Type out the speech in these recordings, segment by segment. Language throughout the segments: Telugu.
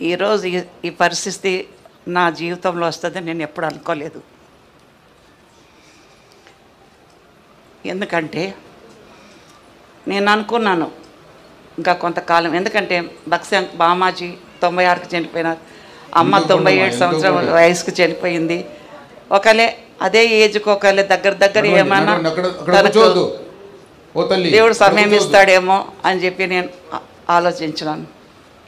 ఈరోజు ఈ పరిస్థితి నా జీవితంలో వస్తుందని నేను ఎప్పుడు అనుకోలేదు. ఎందుకంటే నేను అనుకున్నాను ఇంకా కొంతకాలం, ఎందుకంటే బామాజీ 96కి చనిపోయినారు, అమ్మ 97 సంవత్సరం వయసుకు చనిపోయింది. ఒకలే అదే ఏజ్కి ఒకలే దగ్గర ఏమైనా దేవుడు సమయం ఇస్తాడేమో అని చెప్పి నేను ఆలోచించినాను.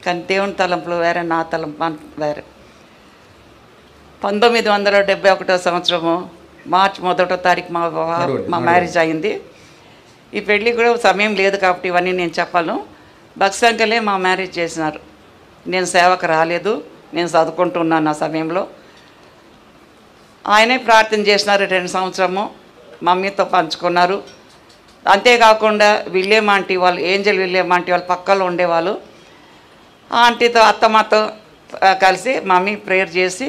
కానీ దేవుని తలంపులు వేరే, నా తలంపు వేరే. 1971 సంవత్సరము మార్చి 1వ తారీఖు మా మ్యారేజ్ అయింది. ఈ పెళ్ళి కూడా సమయం లేదు కాబట్టి ఇవన్నీ నేను చెప్పాను. భక్సంకలే మా మ్యారేజ్ చేసినారు. నేను సేవకు రాలేదు, నేను చదువుకుంటున్నాను ఆ సమయంలో. ఆయనే ప్రార్థన చేసినారు 2 సంవత్సరము, మమ్మీతో పంచుకున్నారు. అంతేకాకుండా విలియం ఆంటీ వాళ్ళు, ఏంజల్ విలియం ఆంటీ వాళ్ళు పక్కలో ఉండేవాళ్ళు. ఆ ఆంటీతో అత్తమ్మతో కలిసి మమ్మీ ప్రేయర్ చేసి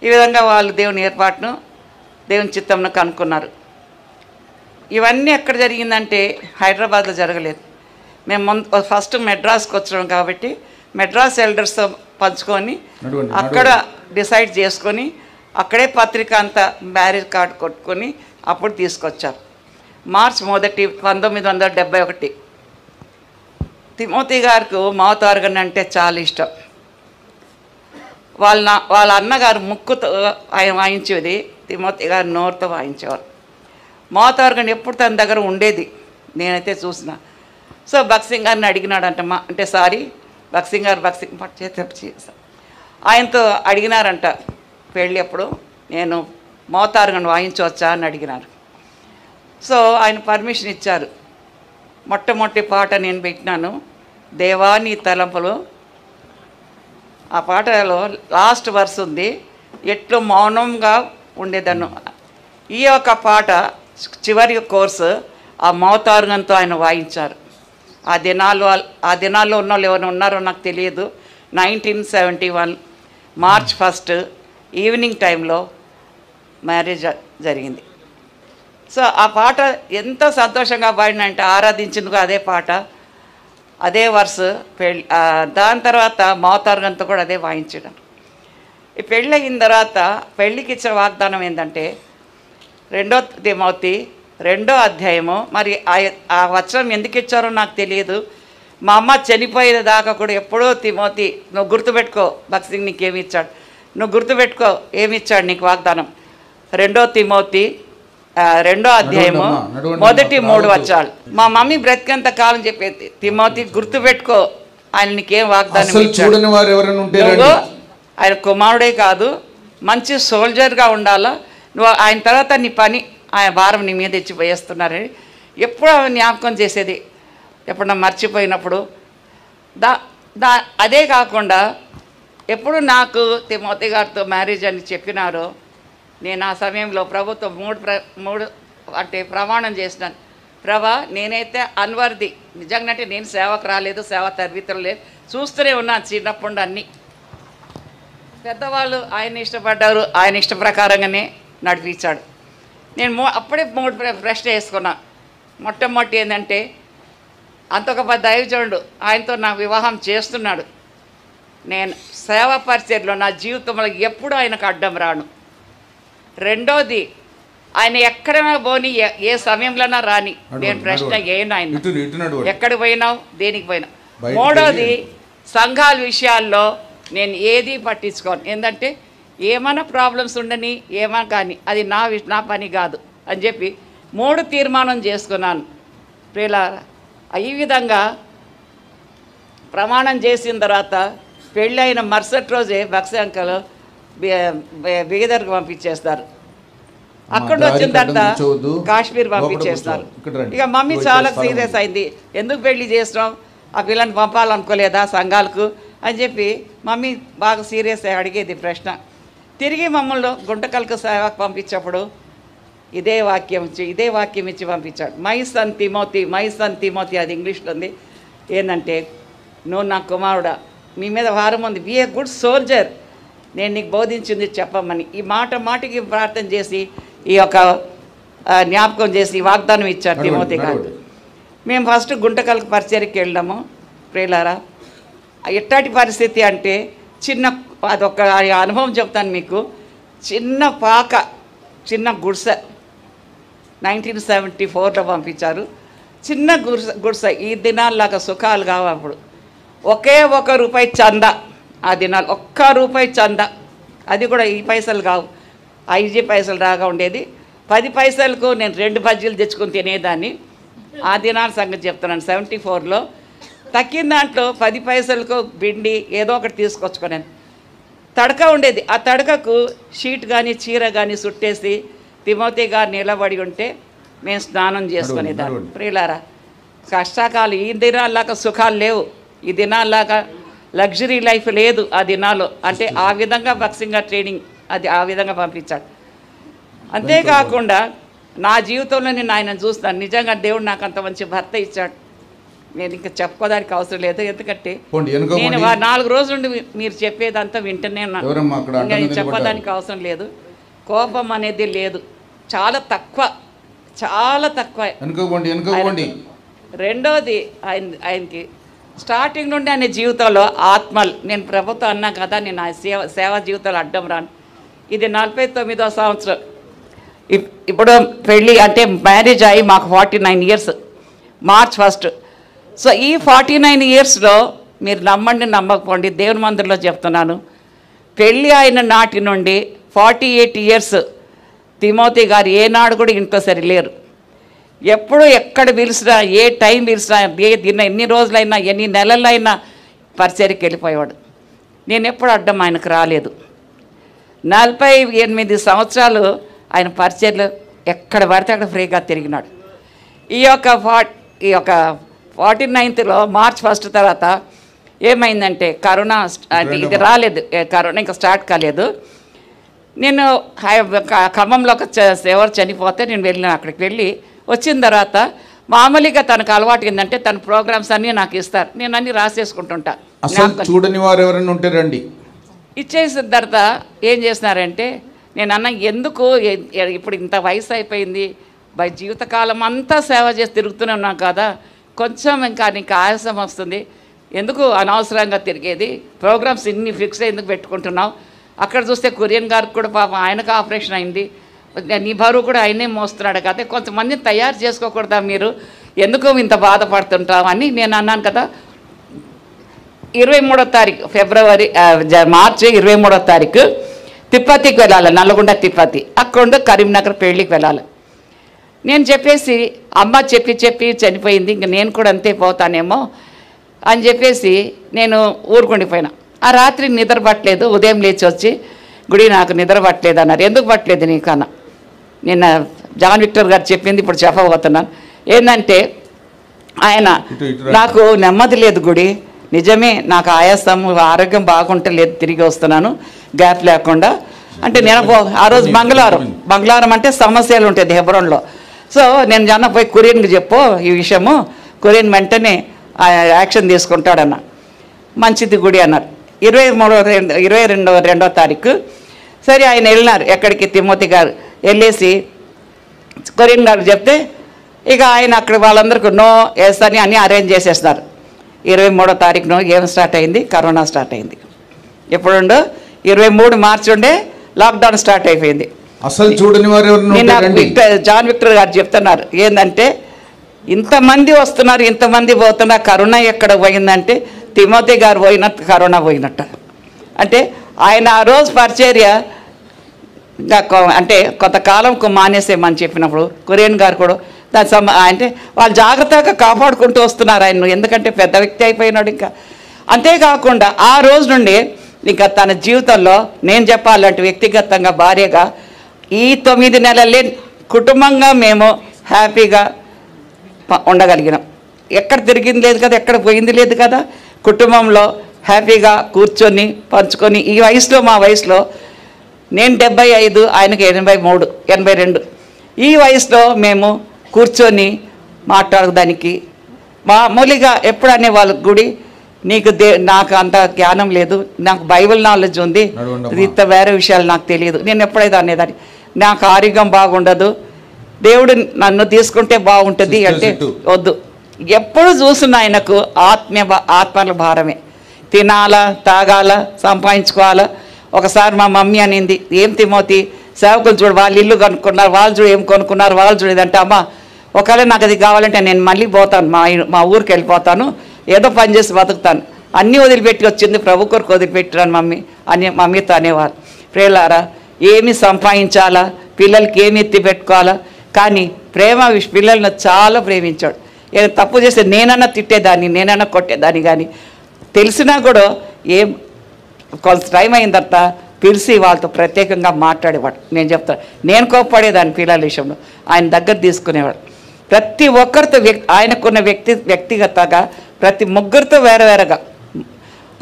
ఈ విధంగా వాళ్ళు దేవుని ఏర్పాటును, దేవుని చిత్తంను కనుక్కున్నారు. ఇవన్నీ ఎక్కడ జరిగిందంటే హైదరాబాద్లో జరగలేదు. మేము ఫస్ట్ మెడ్రాస్కి వచ్చాం కాబట్టి మెడ్రాస్ ఎల్డర్స్తో పంచుకొని అక్కడ డిసైడ్ చేసుకొని అక్కడే పత్రిక అంతా మ్యారేజ్ కార్డు కొట్టుకొని అప్పుడు తీసుకొచ్చారు. మార్చి 1, 1971. తిమోతి గారికి మౌత్ ఆర్గన్ అంటే చాలా ఇష్టం. వాళ్ళ అన్నగారు ముక్కుతో ఆయన వాయించేది, తిమోతి గారు నోరుతో వాయించేవారు. మౌత్ ఆర్గన్ ఎప్పుడు తన దగ్గర ఉండేది, నేనైతే చూసిన. సో భక్సింగ్ గారిని అడిగినాడంట, అంటే భక్సింగ్ గారు చేశారు. ఆయనతో అడిగినారంట పెళ్ళి అప్పుడు, నేను మౌత్ ఆర్గన్ వాయించవచ్చా అని అడిగినారు. సో ఆయన పర్మిషన్ ఇచ్చారు. మొట్టమొదటి పాట నేను పెట్టినాను, దేవా నీ తలంపులు. ఆ పాటలో లాస్ట్ వర్స్ ఉంది, ఎట్లు మౌనంగా ఉండేదను. ఈ యొక్క పాట చివరి కోర్సు ఆ మౌత్ ఆర్గన్తో ఆయన వాయించారు. ఆ దినాల్లో ఉన్న వాళ్ళు ఎవరు ఉన్నారో నాకు తెలియదు. 1971 మార్చ్ 1 ఈవినింగ్ టైంలో మ్యారేజ్ జరిగింది. సో ఆ పాట ఎంత సంతోషంగా పాడినంటే ఆరాధించిందుకు అదే పాట, అదే వర్స్ పెళ్ళి. దాని తర్వాత మౌత్ ఆర్గన్తో కూడా అదే వాయించడం. ఈ పెళ్ళి అయిన తర్వాత పెళ్ళికి ఇచ్చిన వాగ్దానం ఏంటంటే 2 తిమోతి 2వ అధ్యాయము. మరి ఆ వచనం ఎందుకు ఇచ్చారో నాకు తెలియదు. మా అమ్మ చనిపోయేదాకా కూడా ఎప్పుడో తిమోతి నువ్వు గుర్తుపెట్టుకో, భక్సింగ్ నీకేమి ఇచ్చాడు, నువ్వు గుర్తుపెట్టుకో ఏమి ఇచ్చాడు నీకు వాగ్దానం. 2 తిమోతి 2వ అధ్యాయము 1, 3 వచనాలు. మా మమ్మీ బ్రతికేంత కాలం చెప్పేది, తిమోతి గుర్తుపెట్టుకో ఆయన నీకేం వాగ్దానం ఇచ్చాడు. ఆయన కుమారుడే కాదు, మంచి సోల్జర్గా ఉండాలా, నువ్వు ఆయన తర్వాత నీ పని, ఆయన భారం నీ మీద ఇచ్చి వేస్తున్నారని ఎప్పుడు జ్ఞాపకం చేసేది. ఎప్పుడన్నా మర్చిపోయినప్పుడు అదే కాకుండా ఎప్పుడు నాకు తిమోతి గారితో మ్యారేజ్ అని చెప్పినారో నేను ఆ సమయంలో ప్రభుత్వం మూడు అంటే ప్రమాణం చేసినాను. ప్రభా నేనైతే అన్వర్ది, నిజంగా అంటే నేను సేవకు రాలేదు, సేవ తరబితలు లేదు, చూస్తూనే ఉన్నాను చిన్నప్పుడు అన్నీ. పెద్దవాళ్ళు ఆయన ఇష్టపడ్డారు, ఆయన ఇష్ట ప్రకారంగానే నడిపించాడు. నేను అప్పుడే 3 ప్రశ్న వేసుకున్నా. మొట్టమొదటి ఏంటంటే అంతొక దైవజనుడు ఆయనతో నా వివాహం చేస్తున్నాడు, నేను సేవ పరిచర్లో నా జీవితంలో ఎప్పుడు ఆయనకు అడ్డం రాను. రెండోది ఆయన ఎక్కడైనా పోని, ఏ సమయంలోనా రాని, నేను ప్రశ్న ఏను ఆయన ఎక్కడికి పోయినావు, దేనికి పోయినావు. మూడోది సంఘాల విషయాల్లో నేను ఏది పట్టించుకోను, ఏంటంటే ఏమైనా ప్రాబ్లమ్స్ ఉండని ఏమైనా కానీ అది నా పని కాదు అని చెప్పి 3 తీర్మానం చేసుకున్నాను. ప్రియులారా, ఈ విధంగా ప్రమాణం చేసిన తర్వాత పెళ్ళి అయిన మరుసటి రోజే భక్సి అంకల్ బీదర్కి పంపించేస్తారు. అక్కడ వచ్చిన తర్వాత కాశ్మీర్ పంపించేస్తారు. ఇక మమ్మీ చాలా సీరియస్ అయింది, ఎందుకు పెళ్లి చేసినాం, ఆ పిల్లని పంపాలనుకోలేదా సంఘాలకు అని చెప్పి మమ్మీ బాగా సీరియస్ అడిగేది ప్రశ్న. తిరిగి మమ్మల్ని గుంటకల్కు సేవకు పంపించేప్పుడు ఇదే వాక్యం ఇచ్చి పంపించాడు. మై సన్ తిమోతి, అది ఇంగ్లీష్లో ఉంది. ఏంటంటే నువ్వు నా కుమారుడా, మీ మీద వారం ఉంది, బీ ఏ గుడ్ సోల్జర్, నేను నీకు బోధించింది చెప్పమని ఈ మాటికి ప్రార్థన చేసి ఈ యొక్క జ్ఞాపకం చేసి వాగ్దానం ఇచ్చారు తిమోతి గారు. మేము ఫస్ట్ గుంటకల్కు పరిచర్యకి వెళ్ళాము. ప్రియులారా, ఎట్టాటి పరిస్థితి అంటే చిన్న అదొక అనుభవం చెప్తాను మీకు. చిన్న పాక, చిన్న గుడిసె 1974లో పంపించారు. చిన్న గుడిసె. ఈ దినాల్లాగా సుఖాలు కావు అప్పుడు. ఒకే ₹1 చందా. ఆ దినాలు ₹1 చందా. అది కూడా ఈ పైసలు కావు, 5 పైసలు రాగా ఉండేది. 10 పైసలకు నేను 2 బజ్జీలు తెచ్చుకొని తినేదాన్ని. ఆ దినాల సంగతి చెప్తున్నాను. 74లో తక్కిన దాంట్లో 10 పైసలకు పిండి ఏదో ఒకటి తీసుకొచ్చుకున్నాను. తడక ఉండేది. ఆ తడకకు షీట్ కానీ చీర కానీ చుట్టేసి తిమోతి గారు నిలబడి ఉంటే మేము స్నానం చేసుకునేదాన్ని. ప్రియులారా, కష్టకాలం. ఈ దినాల్లాగా సుఖాలు లేవు. ఈ దినాల్లాగా లగ్జరీ లైఫ్ లేదు ఆ దినాల్లో. అంటే ఆ విధంగా బక్సింగ్ ట్రైనింగ్ అది ఆ విధంగా పంపించాడు. అంతేకాకుండా నా జీవితంలో నేను ఆయన చూస్తాను. నిజంగా దేవుడు నాకు అంత మంచి భర్త ఇచ్చాడు. నేను ఇంకా చెప్పుకోవడానికి అవసరం లేదు. ఎందుకంటే నేను 4 రోజుల నుండి మీరు చెప్పేదంతా వింటూనే ఉన్నాను. ఇంకా చెప్పడానికి అవసరం లేదు. కోపం అనేది లేదు. చాలా తక్కువ, చాలా తక్కువ. రెండోది ఆయనకి స్టార్టింగ్ నుండి ఆయన జీవితంలో ఆత్మలు. నేను ప్రభుత్వం అన్నా కదా, నేను ఆ సేవా జీవితంలో అడ్డం రాను. ఇది 49వ సంవత్సరం. ఇప్పుడు పెళ్ళి అంటే మ్యారేజ్ అయ్యి మాకు 49 ఇయర్స్, March 1. సో ఈ 49 ఇయర్స్లో మీరు నమ్మండి నమ్మకపోండి, దేవుని మందిరంలో చెప్తున్నాను, పెళ్ళి అయిన నాటి నుండి 48 ఇయర్స్ తిమోతి గారు ఏనాడు కూడా ఇంట్లో సరిలేరు. ఎప్పుడు ఎక్కడ పిలిచినా, ఏ టైం పిలిచినా, ఏ దిన ఎన్ని రోజులైనా, ఎన్ని నెలలైనా పరిచర్యకి వెళ్ళిపోయేవాడు. నేను ఎప్పుడు అడ్డం ఆయనకు రాలేదు. 48 సంవత్సరాలు ఆయన పరిచర్యలు ఎక్కడ పడితే అక్కడ ఫ్రీగా తిరిగినాడు. ఈ యొక్క 49th March 1 తర్వాత ఏమైందంటే కరోనా అంటే ఇది రాలేదు, కరోనా ఇంకా స్టార్ట్ కాలేదు. నేను ఖమ్మంలో ఒక ఎవరు చనిపోతే నేను వెళ్ళిన, అక్కడికి వెళ్ళి వచ్చిన తర్వాత మామూలుగా తనకు అలవాటు ఏంటంటే తన ప్రోగ్రామ్స్ అన్నీ నాకు ఇస్తారు. నేను అన్నీ రాసేసుకుంటుంటా. చూడని వారు ఎవరైనా ఉంటే రండి. ఇచ్చేసిన తర్వాత ఏం చేస్తున్నారంటే, నేను అన్న ఎందుకు ఇప్పుడు ఇంత వయసు అయిపోయింది, జీవితకాలం అంతా సేవ చేసి తిరుగుతూనే ఉన్నాం కదా, కొంచెం ఇంకా నీకు ఆయాసం వస్తుంది, ఎందుకు అనవసరంగా తిరిగేది, ప్రోగ్రామ్స్ ఇన్ని ఫిక్స్ ఎందుకు పెట్టుకుంటున్నావు. అక్కడ చూస్తే కురియన్ గారికి కూడా పాపం ఆయనకు ఆపరేషన్ అయింది, నీ బరువు కూడా ఆయనే మోస్తున్నాడు కదా, కొంతమందిని తయారు చేసుకోకూడదా మీరు, ఎందుకు ఇంత బాధపడుతుంటావు అని నేను అన్నాను కదా. 23వ తారీఖు ఫిబ్రవరి మార్చి 23వ తారీఖు తిరుపతికి వెళ్ళాలి, నల్గొండ తిరుపతి. అక్కడ కరీంనగర్ పెళ్ళికి వెళ్ళాలి. నేను చెప్పేసి అమ్మ చెప్పి చనిపోయింది, ఇంక నేను కూడా అంతే పోతానేమో అని చెప్పేసి నేను ఊరుకుండిపోయినా. ఆ రాత్రి నిద్ర పట్టలేదు. ఉదయం లేచి వచ్చి గుడి నాకు నిద్ర పట్టలేదు అన్నారు. ఎందుకు పట్టలేదు నీకన్నా, నిన్న జాన్ విక్టర్ గారు చెప్పింది ఇప్పుడు చెప్పబోతున్నాను. ఏంటంటే ఆయన నాకు నెమ్మది లేదు గుడి, నిజమే నాకు ఆయాసం, ఆరోగ్యం బాగుంటలేదు, తిరిగి వస్తున్నాను గ్యాప్ లేకుండా అంటే. నేను ఆ రోజు మంగళవారం అంటే సమస్యలు ఉంటాయి హెబ్రోన్లో. సో నేను జన పోయి కురియన్కి చెప్పు ఈ విషయము, కురియన్ వెంటనే యాక్షన్ తీసుకుంటాడన్న. మంచిది గుడి అన్నారు. 22వ తారీఖు సరే ఆయన వెళ్ళినారు. ఎక్కడికి తిమోతి గారు వెళ్ళేసి కొరియన్ గారు చెప్తే ఇక ఆయన అక్కడ వాళ్ళందరికీ నో ఎస్ అని అన్నీ అరేంజ్ చేసేస్తున్నారు. 23వ తారీఖున ఏం స్టార్ట్ అయింది, కరోనా స్టార్ట్ అయింది. ఎప్పుడుండో 23 మార్చి ఉండే లాక్డౌన్ స్టార్ట్ అయిపోయింది. అసలు చూడని వారు జాన్ విక్టర్ గారు చెప్తున్నారు ఏంటంటే, ఇంతమంది వస్తున్నారు, ఇంతమంది పోతున్నారు, కరోనా ఎక్కడ పోయిందంటే తిమోతి గారు పోయినట్టు కరోనా పోయినట్టు. అంటే ఆయన ఆ రోజు పరిచర్య అంటే కొంతకాలంకు మానేసేమని చెప్పినప్పుడు కొరియన్ గారు కూడా దాని అంటే వాళ్ళు జాగ్రత్తగా కాపాడుకుంటూ వస్తున్నారు ఆయన, ఎందుకంటే పెద్ద వ్యక్తి అయిపోయినాడు. ఇంకా అంతేకాకుండా ఆ రోజు నుండి ఇంకా తన జీవితంలో నేను చెప్పాలంటే వ్యక్తిగతంగా భార్యగా ఈ 9 నెలలే కుటుంబంగా మేము హ్యాపీగా ఉండగలిగినాం. ఎక్కడ తిరిగింది లేదు కదా, ఎక్కడ పోయింది లేదు కదా, కుటుంబంలో హ్యాపీగా కూర్చొని పంచుకొని. ఈ వయసులో మా వయసులో నేను 75, ఆయనకి 83, 82 ఈ వయసులో మేము కూర్చొని మాట్లాడడానికి మామూలుగా ఎప్పుడు అనేవాళ్ళు గుడి నీకు నాకు అంత జ్ఞానం లేదు, నాకు బైబిల్ నాలెడ్జ్ ఉంది, ఇంత వేరే విషయాలు నాకు తెలియదు. నేను ఎప్పుడైతే అనేదాన్ని నాకు ఆరోగ్యం బాగుండదు, దేవుడు నన్ను తీసుకుంటే బాగుంటుంది అంటే వద్దు. ఎప్పుడు చూసిన ఆయనకు ఆత్మల భారమే. తినాలా, తాగాలా, సంపాదించుకోవాలా. ఒకసారి మా మమ్మీ అనింది, ఏం తిమోతి సేవకులు చూడు వాళ్ళు ఇల్లు కొనుక్కున్నారు, వాళ్ళు చూడు ఏం కొనుక్కున్నారు, వాళ్ళు చూడు ఇదంటే, అమ్మ ఒకవేళ నాకు అది కావాలంటే నేను మళ్ళీ పోతాను, మా ఊరికి వెళ్ళిపోతాను, ఏదో పని చేసి బతుకుతాను, అన్నీ వదిలిపెట్టి వచ్చింది ప్రభు కొరకు వదిలిపెట్టిరాను మమ్మీ అని మమ్మీతో అనేవారు. ప్రేలారా, ఏమి సంపాదించాలా, పిల్లలకి ఏమి ఎత్తి పెట్టుకోవాలా, కానీ పిల్లలను చాలా ప్రేమించాడు. ఏదో తప్పు చేస్తే నేనన్నా తిట్టేదాన్ని, నేనన్నా కొట్టేదాన్ని, కానీ తెలిసినా కూడా ఏం కొంత టైం అయిన తర్వాత పిలిచి వాళ్ళతో ప్రత్యేకంగా మాట్లాడేవాడు. నేను చెప్తాను, నేను కోప్పడేదాన్ని పిల్లల విషయంలో, ఆయన దగ్గర తీసుకునేవాడు. ప్రతి ఒక్కరితో ఆయనకున్న వ్యక్తిగతంగా ప్రతి ముగ్గురితో వేరేగా,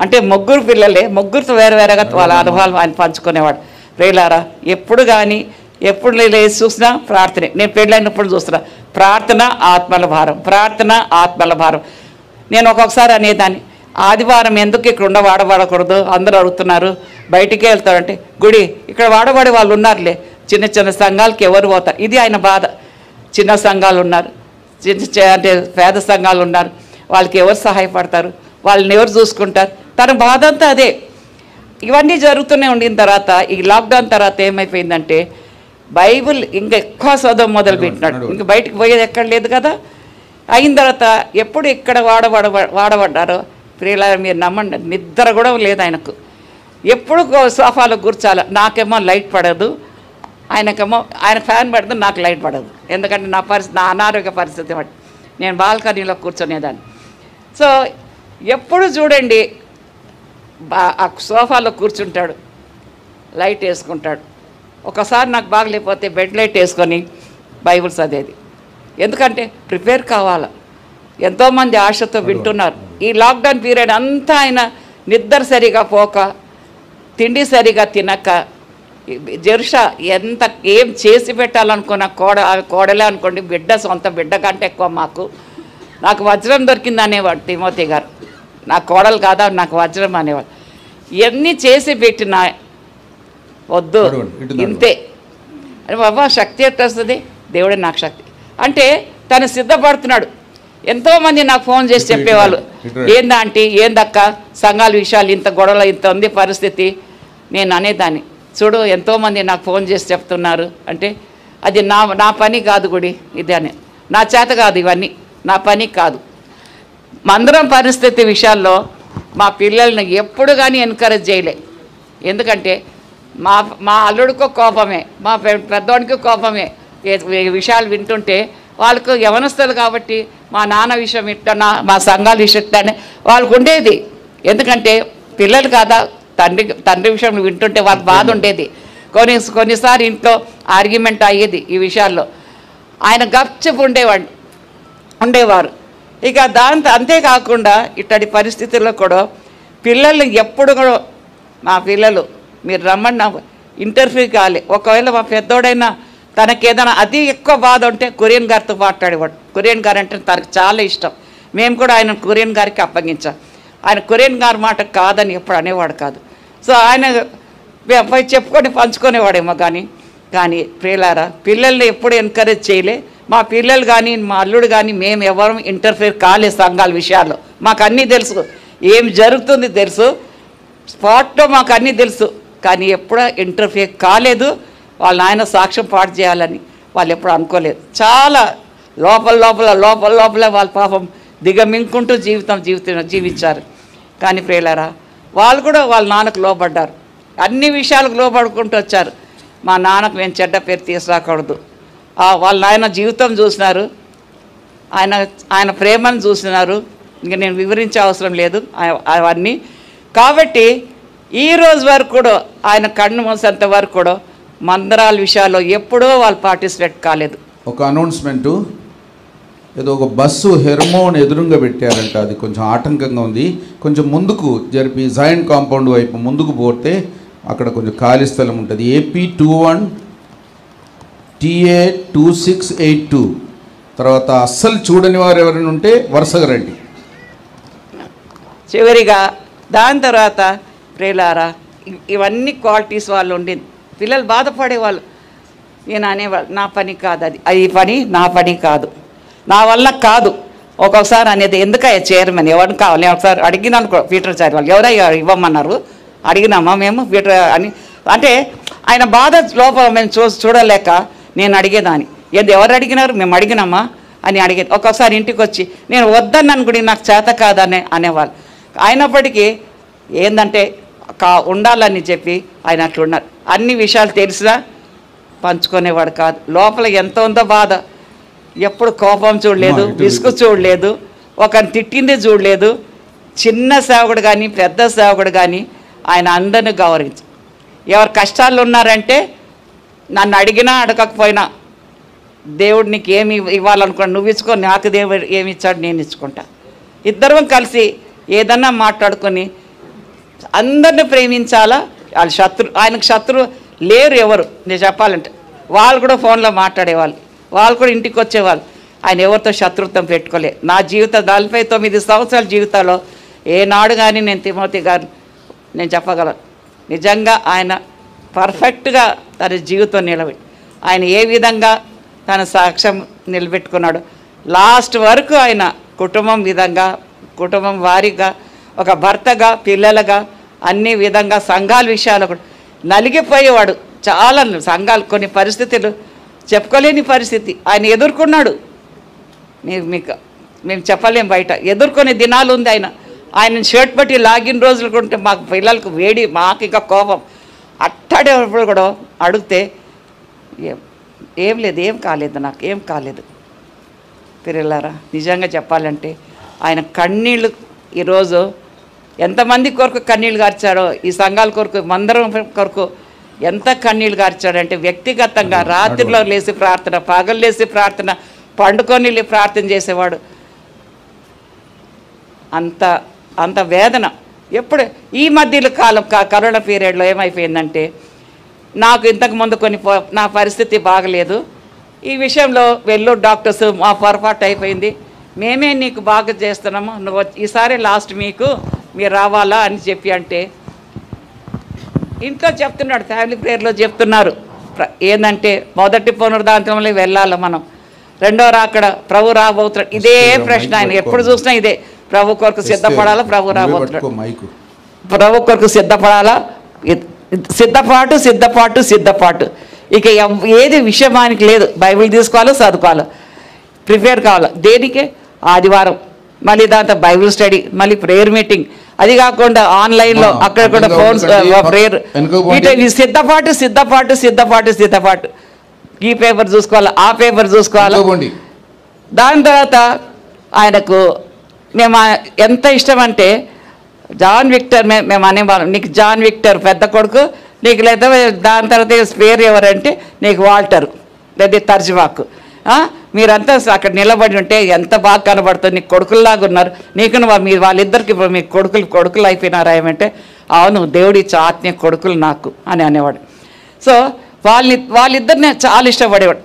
అంటే ముగ్గురు పిల్లలే, ముగ్గురితో వేరేగా వాళ్ళ అనుభవాలు ఆయన పంచుకునేవాడు. ప్రియులారా, ఎప్పుడు కానీ ఎప్పుడు లేచి చూసినా ప్రార్థనే. నేను పెళ్ళైనప్పుడు చూస్తున్నా ప్రార్థన ఆత్మల భారం, ప్రార్థన ఆత్మల భారం. నేను ఒక్కొక్కసారి అనేదాన్ని, ఆదివారం ఎందుకు ఇక్కడ వాడబడకూడదు, అందరూ అడుగుతున్నారు, బయటికే వెళ్తారంటే, గుడి ఇక్కడ వాడబడే వాళ్ళు ఉన్నారులే, చిన్న చిన్న సంఘాలకి ఎవరు పోతారు. ఇది ఆయన బాధ. చిన్న సంఘాలు ఉన్నారు, అంటే పేద సంఘాలు ఉన్నారు, వాళ్ళకి ఎవరు సహాయపడతారు, వాళ్ళని ఎవరు చూసుకుంటారు, తన బాధ అంతా అదే. ఇవన్నీ జరుగుతూనే ఉండిన తర్వాత ఈ లాక్డౌన్ తర్వాత ఏమైపోయిందంటే బైబిల్ ఇంకా ఎక్కువ చదవం మొదలు పెట్టినాడు. ఇంక బయటికి పోయేది ఎక్కడ లేదు కదా. అయిన తర్వాత ఎప్పుడు ఇక్కడ వాడబడ్డారో ప్రియులారా, మీరు నమ్మండి, నిద్ర కూడా లేదు ఆయనకు. ఎప్పుడు సోఫాలో కూర్చోాలి, నాకేమో లైట్ పడదు, ఆయనకేమో ఆయన ఫ్యాన్ పడదు, నాకు లైట్ పడదు. ఎందుకంటే నా అనారోగ్య పరిస్థితి బట్టి నేను బాల్కనీలో కూర్చునేదాన్ని. సో ఎప్పుడు చూడండి ఆ సోఫాలో కూర్చుంటాడు, లైట్ వేసుకుంటాడు. ఒకసారి నాకు బాగలేకపోతే బెడ్ లైట్ వేసుకొని బైబిల్ చదివేది. ఎందుకంటే ప్రిపేర్ కావాలా, ఎంతోమంది ఆశతో వింటున్నారు. ఈ లాక్డౌన్ పీరియడ్ అంతా ఆయన నిద్ర సరిగా పోక, తిండి సరిగా తినక, జెరుషా ఎంత ఏం చేసి పెట్టాలనుకున్న కోడలే అనుకోండి, సొంత బిడ్డ కంటే ఎక్కువ నాకు వజ్రం దొరికింది అనేవాడు తిమోతి గారు. నా కోడలు కాదా, నాకు వజ్రం అనేవాడు. ఇవన్నీ చేసి పెట్టిన వద్దు, ఇంతే అని బాబా, శక్తి ఎట్లా వస్తుంది, దేవుడే నాకు శక్తి అంటే తను సిద్ధపడుతున్నాడు. ఎంతోమంది నాకు ఫోన్ చేసి చెప్పేవాళ్ళు, ఏందంటే ఏందక్క సంఘాల విషయాలు ఇంత గొడవలు ఇంత ఉంది పరిస్థితి. నేను అనేదాన్ని, చూడు ఎంతోమంది నాకు ఫోన్ చేసి చెప్తున్నారు అంటే, అది నా పని కాదు గుడి, ఇది అని నా చేత కాదు, ఇవన్నీ నా పని కాదు. మందిరం పరిస్థితి విషయాల్లో మా పిల్లల్ని ఎప్పుడు కానీ ఎన్కరేజ్ చేయలే. ఎందుకంటే మా అల్లుడికో కోపమే, మా పెద్దవాడికి కోపమే. విషయాలు వింటుంటే వాళ్ళకు యవనస్తులు కాబట్టి మా నాన్న విషయం ఇట్లా, మా సంఘాల విషయం ఇట్లానే వాళ్ళకు ఉండేది. ఎందుకంటే పిల్లలు కాదా, తండ్రి విషయం వింటుంటే వాళ్ళకి బాధ ఉండేది. కొన్నిసారి ఇంట్లో ఆర్గ్యుమెంట్ అయ్యేది ఈ విషయాల్లో. ఆయన గప్చుప్ ఉండేవారు. ఇక అంతేకాకుండా ఇట్టడి పరిస్థితుల్లో కూడా పిల్లలు ఎప్పుడు కూడా మా పిల్లలు మీరు రమ్మని ఇంటర్వ్యూ కాలే. ఒకవేళ మా పెద్దోడైనా తనకేదైనా అతి ఎక్కువ బాధ ఉంటే కొరియన్ గారితో మాట్లాడేవాడు. కొరియన్ గారు అంటే తనకు చాలా ఇష్టం. మేము కూడా ఆయన కొరియన్ గారికి అప్పగించాం. ఆయన కొరియన్ గారి మాట కాదని ఎప్పుడు అనేవాడు కాదు. సో ఆయన పోయి చెప్పుకొని పంచుకునేవాడేమో. కానీ ప్రియులారా, పిల్లల్ని ఎప్పుడు ఎంకరేజ్ చేయలే. మా పిల్లలు కానీ మా అల్లుడు కానీ మేము ఎవరు ఇంటర్ఫేర్ కాలేదు సంఘాల విషయాల్లో. మాకు అన్నీ తెలుసు, ఏం జరుగుతుంది తెలుసు, స్పాట్లో మాకు అన్నీ తెలుసు. కానీ ఎప్పుడూ ఇంటర్ఫేర్ కాలేదు. వాళ్ళ నాయన సాక్ష్యం పాటు చేయాలని వాళ్ళు ఎప్పుడు అనుకోలేదు. చాలా లోపల వాళ్ళ పాపం దిగమింకుంటూ జీవించారు. కానీ ప్రియులారా, వాళ్ళు కూడా వాళ్ళ నాన్నకు లోబడ్డారు. అన్ని విషయాలకు లోబడుకుంటూ వచ్చారు. మా నాన్నకు మేము చెడ్డ పేరు తీసుకురాకూడదు. వాళ్ళ నాయన జీవితం చూసినారు, ఆయన ప్రేమను చూసినారు. ఇంకా నేను వివరించే అవసరం లేదు అవన్నీ. కాబట్టి ఈ రోజు వరకు కూడా ఆయన కన్ను మూసేంత వరకు కూడా మందిరాల విషయాల్లో ఎప్పుడూ వాళ్ళు పార్టిసిపేట్ కాలేదు. ఒక అనౌన్స్మెంటు, ఏదో ఒక బస్సు హెర్మోన్ ఎదురుగా పెట్టారంట. అది కొంచెం ఆటంకంగా ఉంది. కొంచెం ముందుకు జరిపి జైన్ కాంపౌండ్ వైపు ముందుకు పోతే అక్కడ కొంచెం ఖాళీ స్థలం ఉంటుంది. AP 21 TA 2682. తర్వాత అస్సలు చూడని వారు ఎవరైనా ఉంటే వరుసగా రండి. చివరిగా దాని తర్వాత ప్రియులారా, ఇవన్నీ క్వాలిటీస్ వాళ్ళు ఉండింది. పిల్లలు బాధపడేవాళ్ళు. నేను అనేవాళ్ళు, నా పని కాదు అది, ఈ పని నా పని కాదు, నా వల్ల కాదు. ఒక్కొక్కసారి అనేది ఎందుకయ్యా చైర్మన్ ఎవరిని కావాలి నేను ఒకసారి అడిగినాను పీటర్ చారి వాళ్ళు ఎవరయ్యా ఇవ్వమన్నారు అడిగినామా మేము పీటర్ అని అంటే ఆయన బాధ లోపల మేము చూడలేక నేను అడిగేదాన్ని ఏది ఎవరు అడిగినారు మేము అడిగినామా అని అడిగేది ఒక్కొక్కసారి ఇంటికి వచ్చి నేను వద్దన్నాను కూడా నాకు చేత కాదని అనేవాళ్ళు అయినప్పటికీ ఏంటంటే ఉండాలని చెప్పి ఆయన అట్లున్నారు అన్ని విషయాలు తెలిసినా పంచుకునేవాడు కాదు లోపల ఎంత ఉందో బాధ ఎప్పుడు కోపం చూడలేదు విసుగు చూడలేదు ఒకరిని తిట్టింది చూడలేదు చిన్న సేవకుడు కానీ పెద్ద సేవకుడు కానీ ఆయన అందరిని గౌరవించి ఎవరు కష్టాలు ఉన్నారంటే నన్ను అడిగినా అడగకపోయినా దేవుడు నీకు ఏమి ఇవ్వాలనుకున్నా నువ్వు ఇచ్చుకో నాకు దేవుడు ఏమి ఇచ్చాడు నేను ఇచ్చుకుంటా ఇద్దరం కలిసి ఏదన్నా మాట్లాడుకొని అందరిని ప్రేమించాలా వాళ్ళ ఆయనకు శత్రువు లేరు ఎవరు నేను చెప్పాలంటే వాళ్ళు కూడా ఫోన్లో మాట్లాడేవాళ్ళు వాళ్ళు కూడా ఇంటికి వచ్చేవాళ్ళు ఆయన ఎవరితో శత్రుత్వం పెట్టుకోలే నా జీవిత 49 సంవత్సరాల జీవితంలో ఏనాడు కానీ నేను తిమోతి గారు నేను చెప్పగలను నిజంగా ఆయన పర్ఫెక్ట్గా తన జీవితం నిలబెట్టి ఆయన ఏ విధంగా తన సాక్ష్యం నిలబెట్టుకున్నాడు లాస్ట్ వరకు ఆయన కుటుంబం వారిగా ఒక భర్తగా పిల్లలుగా అన్ని విధంగా సంఘాల విషయాలు కూడా నలిగిపోయేవాడు చాలా సంఘాలు కొన్ని పరిస్థితులు చెప్పుకోలేని పరిస్థితి ఆయన ఎదుర్కొన్నాడు మేము చెప్పలేం బయట ఎదుర్కొనే దినాలు ఉంది ఆయన షర్ట్ బట్టి లాగిన రోజులు కొంటే మాకు పిల్లలకు వేడి మాకు ఇంకా కోపం అట్టాడేటప్పుడు కూడా అడిగితే ఏం లేదు ఏం కాలేదు నాకు ఏం కాలేదు పిల్లలారా నిజంగా చెప్పాలంటే ఆయన కన్నీళ్ళు ఈరోజు ఎంతమంది కొరకు కన్నీళ్ళు గార్చాడో ఈ సంఘాల కొరకు మందరం కొరకు ఎంత కన్నీళ్ళు గార్చాడంటే వ్యక్తిగతంగా రాత్రిలో లేచి ప్రార్థన పగలు లేచి ప్రార్థన పండుకొని ప్రార్థన చేసేవాడు అంత వేదన ఎప్పుడు ఈ మధ్యలో కాలం కరోనా పీరియడ్లో ఏమైపోయిందంటే నాకు ఇంతకుముందు నా పరిస్థితి బాగలేదు ఈ విషయంలో వెల్లూరు డాక్టర్స్ మా పొరపాటు అయిపోయింది మేమే నీకు బాగా చేస్తున్నాము నువ్వు ఈసారి లాస్ట్ మీరు రావాలా అని చెప్పి అంటే ఇంట్లో చెప్తున్నాడు ఫ్యామిలీ ప్రేయర్లో చెప్తున్నారు ఏంటంటే మొదటి పునరుద్ధానంలో వెళ్ళాలి మనం రెండో రాకడ ప్రభు రాబోతున్నాడు ఇదే ప్రశ్న ఆయన ఎప్పుడు చూసినా ఇదే ప్రభు కొరకు సిద్ధపడాలా ప్రభు రాబోతున్నాడు ప్రభు కొరకు సిద్ధపడాలా సిద్ధపాటు ఇక ఏది విషయమానికి లేదు బైబిల్ తీసుకోవాలో చదువుకోవాలో ప్రిపేర్ కావాలా దేనికే ఆదివారం మళ్ళీ దాంతో బైబిల్ స్టడీ మళ్ళీ ప్రేయర్ మీటింగ్ అది కాకుండా ఆన్లైన్లో అక్కడ కూడా ఫోన్స్ ప్రేయర్ సిద్ధపాటు ఈ పేపర్ చూసుకోవాలా ఆ పేపర్ చూసుకోవాలా దాని తర్వాత ఆయనకు మేము ఎంత ఇష్టం అంటే జాన్ విక్టర్ మేము అనేవాళ్ళం నీకు జాన్ విక్టర్ పెద్ద కొడుకు నీకు లేదా దాని తర్వాత పేరు ఎవరంటే నీకు వాల్టర్ లేదా తర్జుమాకు మీరంతా అక్కడ నిలబడి ఉంటే ఎంత బాగా కనబడుతుంది నీకు కొడుకుల్లాగా ఉన్నారు నీకు వాళ్ళిద్దరికి మీ కొడుకులు అయిపోయినారా ఏమంటే అవును దేవుడి ఆత్మీయ కొడుకులు నాకు అని అనేవాడు సో వాళ్ళిద్దరిని చాలా ఇష్టపడేవాడు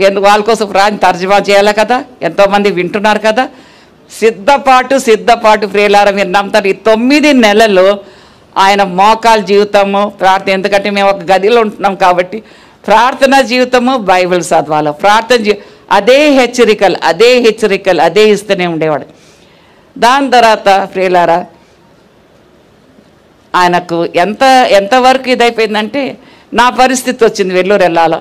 ఎందుకు వాళ్ళ కోసం రాని తర్జుమా చేయాలి కదా ఎంతోమంది వింటున్నారు కదా సిద్ధపాటు ప్రియులారా మీరు నమ్ముతారు ఈ 9 నెలలు ఆయన మోకాల జీవితము ప్రార్థన ఎందుకంటే మేము ఒక గదిలో ఉంటున్నాం కాబట్టి ప్రార్థన జీవితము బైబిల్ చదవాలి ప్రార్థన అదే హెచ్చరికలు అదే ఇస్తూనే ఉండేవాడు దాని తర్వాత ప్రియులారా ఆయనకు ఎంతవరకు ఇదైపోయిందంటే నా పరిస్థితి వచ్చింది వెల్లూరు వెళ్ళాలో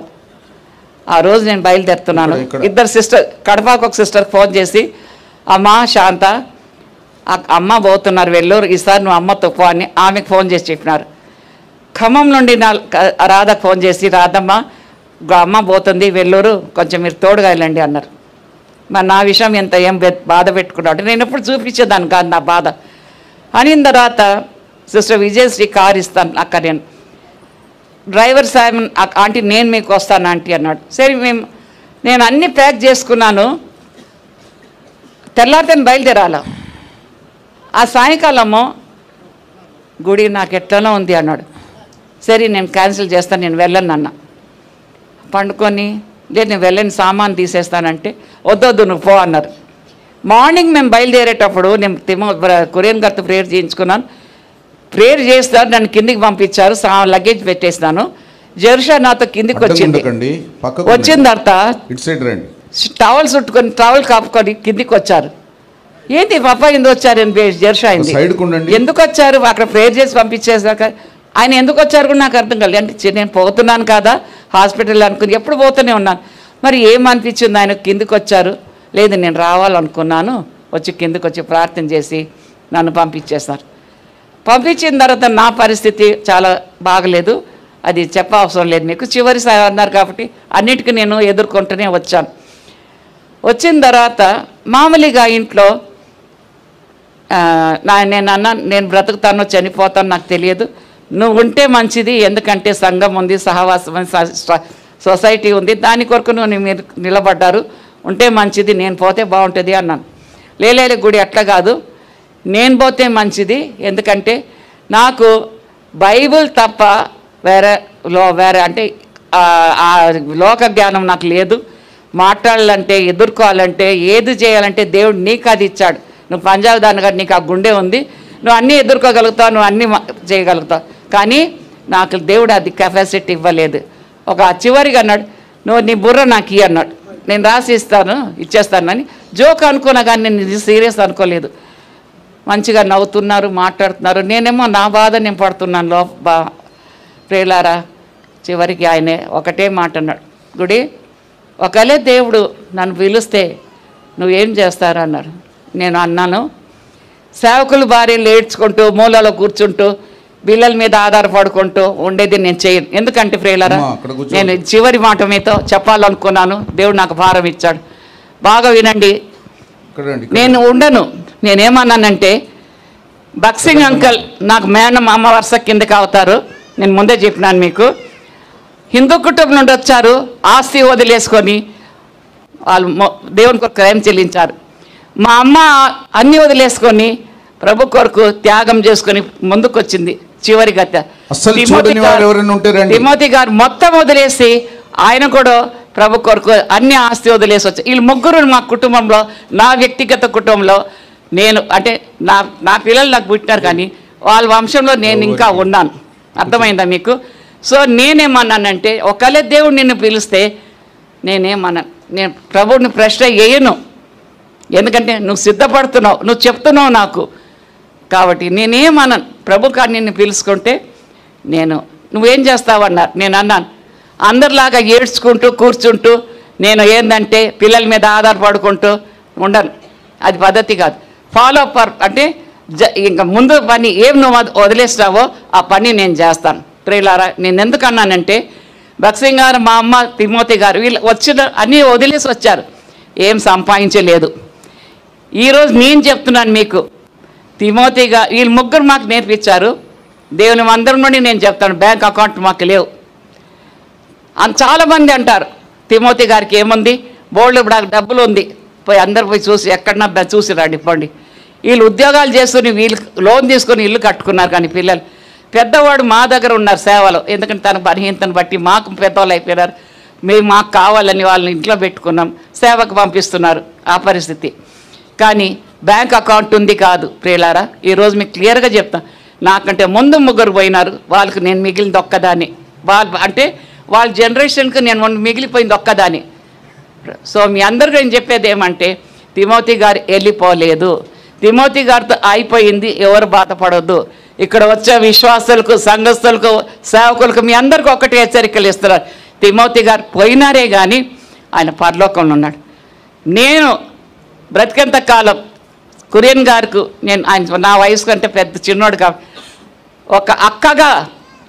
ఆ రోజు నేను బయలుదేరుతున్నాను ఇద్దరు సిస్టర్ కడపకు ఒక సిస్టర్కి ఫోన్ చేసి అమ్మ శాంత అమ్మ పోతున్నారు వెల్లూరు ఈసారి నువ్వు అమ్మతో పో అని ఆమెకు ఫోన్ చేసి చెప్పినారు ఖమ్మం నుండి రాధకు ఫోన్ చేసి రాధమ్మ అమ్మ పోతుంది వెల్లూరు కొంచెం మీరు తోడుగా వెళ్ళండి అన్నారు మరి నా విషయం ఏం బాధ పెట్టుకున్నాడు నేను ఎప్పుడు చూపించేదాన్ని కాదు నా బాధ అనిన తర్వాత సిస్టర్ విజయశ్రీ కార్ ఇస్తాను అక్కడ డ్రైవర్ సాయం ఆంటీ నేను మీకు వస్తాను ఆంటీ అన్నాడు సరే నేను అన్నీ ప్యాక్ చేసుకున్నాను తెల్లారితే బయలుదేరాల ఆ సాయంకాలము గుడి నాకు ఎట్లనో ఉంది అన్నాడు సరే నేను క్యాన్సిల్ చేస్తాను నేను వెళ్ళను అన్న పండుకొని లేదు నేను వెళ్ళని సామాన్ తీసేస్తానంటే వద్దొద్దు నువ్వు పో అన్నారు మార్నింగ్ మేము బయలుదేరేటప్పుడు నేను కొరియన్ గారితో ప్రేయర్ చేయించుకున్నాను ప్రేయర్ చేస్తారు నన్ను కిందికి పంపించారు లగేజ్ పెట్టేస్తాను జెరుషా నాతో కిందికి వచ్చింది వచ్చిన తర్వాత టవల్ చుట్టుకొని టవల్ కాపుకొని కిందికి వచ్చారు ఏంటి పాప ఎందుకు వచ్చారు జర్ష అయింది, సైడ్కి ఉండండి. ఎందుకు వచ్చారు అక్కడ ప్రేయర్ చేసి పంపించేసాక ఆయన ఎందుకు వచ్చారు కూడా నాకు అర్థం కాలేదు. అంటే నేను పోతున్నాను కదా హాస్పిటల్ అనుకుని ఎప్పుడు పోతూనే ఉన్నాను. మరి ఏమనిపించింది ఆయన కిందకు వచ్చారు? లేదు నేను రావాలనుకున్నాను, వచ్చి కిందకు వచ్చి ప్రార్థన చేసి నన్ను పంపించేస్తారు. పంపించిన తర్వాత నా పరిస్థితి చాలా బాగలేదు, అది చెప్పవసరం లేదు మీకు, చివరి అన్నారు కాబట్టి అన్నిటికీ నేను ఎదుర్కొంటూనే వచ్చాను. వచ్చిన తర్వాత మామూలుగా ఇంట్లో నేను అన్నాను, నేను బ్రతుకుతానో చనిపోతానో నాకు తెలియదు, నువ్వు ఉంటే మంచిది, ఎందుకంటే సంఘం ఉంది, సహవాసం సొసైటీ ఉంది, దాని కొరకు నువ్వు మీరు నిలబడ్డారు, ఉంటే మంచిది, నేను పోతే బాగుంటుంది అన్నాను. లేలే గుడి అట్లా కాదు, నేను పోతే మంచిది, ఎందుకంటే నాకు బైబిల్ తప్ప వేరే అంటే లోక జ్ఞానం నాకు లేదు, మాట్లాడాలంటే ఎదుర్కోవాలంటే ఏది చేయాలంటే దేవుడు నీకు అది ఇచ్చాడు, నువ్వు పంజాబ్ దానిగా నీకు ఆ గుండె ఉంది, నువ్వు అన్నీ ఎదుర్కోగలుగుతావు, నువ్వు అన్నీ చేయగలుగుతావు, కానీ నాకు దేవుడు అది కెపాసిటీ ఇవ్వలేదు. ఒక చివరిగా అన్నాడు, నువ్వు నీ బుర్ర నాకు ఇయ్యి అన్నాడు, నేను రాసి ఇచ్చేస్తానని జోక్ అనుకున్నా, కానీ నేను ఇది సీరియస్ అనుకోలేదు. మంచిగా నవ్వుతున్నారు, మాట్లాడుతున్నారు, నేనేమో నా బాధ నేను పడుతున్నాను ప్రేలారా. చివరికి ఆయనే ఒకటే మాట అన్నాడు, గుడి ఒకవేళ దేవుడు నన్ను పిలిస్తే నువ్వేం చేస్తారు అన్నారు. నేను అన్నాను, సేవకులు భార్యలు ఏడ్చుకుంటూ మూలలో కూర్చుంటూ బిల్లల మీద ఆధారపడుకుంటూ ఉండేది నేను చేయను. ఎందుకంటే ప్రేలారా, నేను చివరి మాట మీతో చెప్పాలనుకున్నాను, దేవుడు నాకు భారం ఇచ్చాడు. బాగా వినండి, నేను ఉండను. నేనేమన్నానంటే, బక్సింగ్ అంకల్ నాకు మేనమ్మ అమ్మ వరుస కిందకి అవుతారు, నేను ముందే చెప్పినాను మీకు. హిందూ కుటుంబం నుండి వచ్చారు, ఆస్తి వదిలేసుకొని వాళ్ళు దేవుని కొరకు క్రయం చెల్లించారు. మా అమ్మ అన్నీ వదిలేసుకొని ప్రభు కొరకు త్యాగం చేసుకొని ముందుకు వచ్చింది. చివరిగా తిమోతి గారు మొత్తం వదిలేసి ఆయన కూడా ప్రభు కొరకు అన్ని ఆస్తి వదిలేసి వచ్చారు. వీళ్ళు ముగ్గురు మా కుటుంబంలో, నా వ్యక్తిగత కుటుంబంలో నేను అంటే నా పిల్లలు నాకు పుట్టినారు, కానీ వాళ్ళ వంశంలో నేను ఇంకా ఉన్నాను. అర్థమైందా మీకు? సో నేనేమన్నానంటే, ఒకవేళ దేవుడు నిన్ను పిలిస్తే నేనేమన్నాను, నేను ప్రభువుని ప్రశ్న వేయను, ఎందుకంటే నువ్వు సిద్ధపడుతున్నావు, నువ్వు చెప్తున్నావు నాకు, కాబట్టి నేనేమన్నాను, ప్రభు గారు నిన్ను పిలుచుకుంటే నువ్వేం చేస్తావన్నారు. నేను అన్నాను, అందరిలాగా ఏడ్చుకుంటూ కూర్చుంటూ నేను ఏంటంటే పిల్లల మీద ఆధారపడుకుంటూ ఉండను, అది పద్ధతి కాదు. ఫాలో అప్ అంటే ఇంకా ముందు పని ఏం నువ్వు వదిలేస్తావో ఆ పని నేను చేస్తాను. ప్రియులారా, నేను ఎందుకు అన్నానంటే, బక్సింగ్ గారు, మా అమ్మ, తిమోతి గారు వీళ్ళు వచ్చిన అన్నీ వదిలేసి వచ్చారు, ఏం సంపాదించలేదు. ఈరోజు నేను చెప్తున్నాను మీకు, తిమోతి గారు వీళ్ళు ముగ్గురు మాకు నేర్పించారు. దేవుని అందరి నుండి నేను చెప్తాను, బ్యాంక్ అకౌంట్ మాకు లేవు. చాలామంది అంటారు, తిమోతి గారికి ఏముంది, బోల్డ్ ఇప్పుడు డబ్బులు ఉంది, పోయి అందరు పోయి చూసి ఎక్కడన్నా చూసి రండి పోండి. వీళ్ళు ఉద్యోగాలు చేసుకుని వీళ్ళు లోన్ తీసుకొని ఇల్లు కట్టుకున్నారు, కానీ పిల్లలు పెద్దవాడు మా దగ్గర ఉన్నారు సేవలో, ఎందుకంటే తన బలహీనతను బట్టి మాకు పెద్దవాళ్ళు అయిపోయినారు, మేము మాకు కావాలని వాళ్ళని ఇంట్లో పెట్టుకున్నాం, సేవకు పంపిస్తున్నారు, ఆ పరిస్థితి. కానీ బ్యాంక్ అకౌంట్ ఉంది కాదు ప్రియులారా. ఈరోజు మీకు క్లియర్గా చెప్తాను, నాకంటే ముందు ముగ్గురు పోయినారు, వాళ్ళకి నేను మిగిలింది ఒక్కదాన్ని, అంటే వాళ్ళ జనరేషన్కి నేను మిగిలిపోయింది ఒక్కదాన్ని. సో మీ అందరికీ నేను చెప్పేది ఏమంటే, తిమోతి గారు వెళ్ళిపోలేదు, తిమోతి గారితో అయిపోయింది, ఎవరు బాధపడవద్దు. ఇక్కడ వచ్చే విశ్వాసులకు, సంఘస్థులకు, సేవకులకు మీ అందరికీ ఒకటి హెచ్చరికలు ఇస్తున్నారు, తిమోతి గారు పోయినారే కానీ ఆయన పరలోకంలో ఉన్నాడు. నేను బ్రతికేంత కాలం కురియన్ గారికి నేను ఆయన నా వయసు కంటే పెద్ద చిన్నోడు కాబట్టి ఒక అక్కగా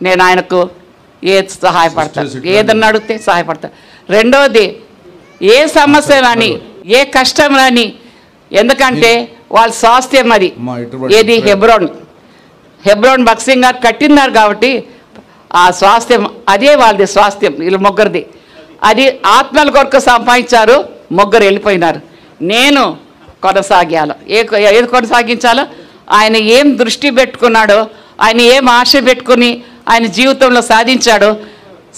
నేను ఆయనకు సహాయపడతాను, ఏదన్నా అడిగితే సహాయపడతాను. రెండోది, ఏ సమస్య రాని, ఏ కష్టం రాని, ఎందుకంటే వాళ్ళ స్వాస్థ్యం అది ఏది హెబ్రోన్ బక్సింగ్ గారు కట్టినారు కాబట్టి ఆ స్వాస్థ్యం అదే వాళ్ళది స్వాస్థ్యం, వీళ్ళు ముగ్గురిది. అది ఆత్మల కొరకు సంపాదించారు, ముగ్గురు వెళ్ళిపోయినారు. నేను కొనసాగాలో ఏది కొనసాగించాలో, ఆయన ఏం దృష్టి పెట్టుకున్నాడో, ఆయన ఏం ఆశ పెట్టుకుని ఆయన జీవితంలో సాధించాడో,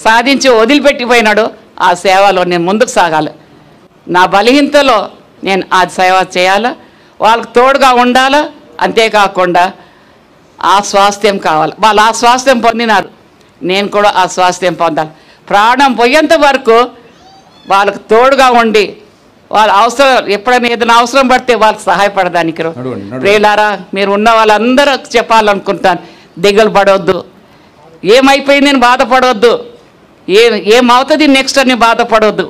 సాధించి వదిలిపెట్టిపోయినాడో ఆ సేవలో నేను ముందుకు సాగాలి. నా బలహీనతలో నేను ఆ సేవ చేయాలా, వాళ్ళకి తోడుగా ఉండాలా, అంతేకాకుండా ఆ స్వాస్థ్యం కావాలి. వాళ్ళు ఆ స్వాస్థ్యం పొందినారు, నేను కూడా ఆ స్వాస్థ్యం పొందాలి. ప్రాణం పోయేంత వరకు వాళ్ళకు తోడుగా ఉండి వాళ్ళ అవసరం ఎప్పుడైనా ఏదైనా అవసరం పడితే వాళ్ళకి సహాయపడడానికి ప్రియులారా మీరు ఉన్న వాళ్ళందరూ చెప్పాలనుకుంటాను, దిగులు పడవద్దు, ఏమైపోయిందని బాధపడవద్దు, ఏమవుతుంది నెక్స్ట్ అని బాధపడవద్దు.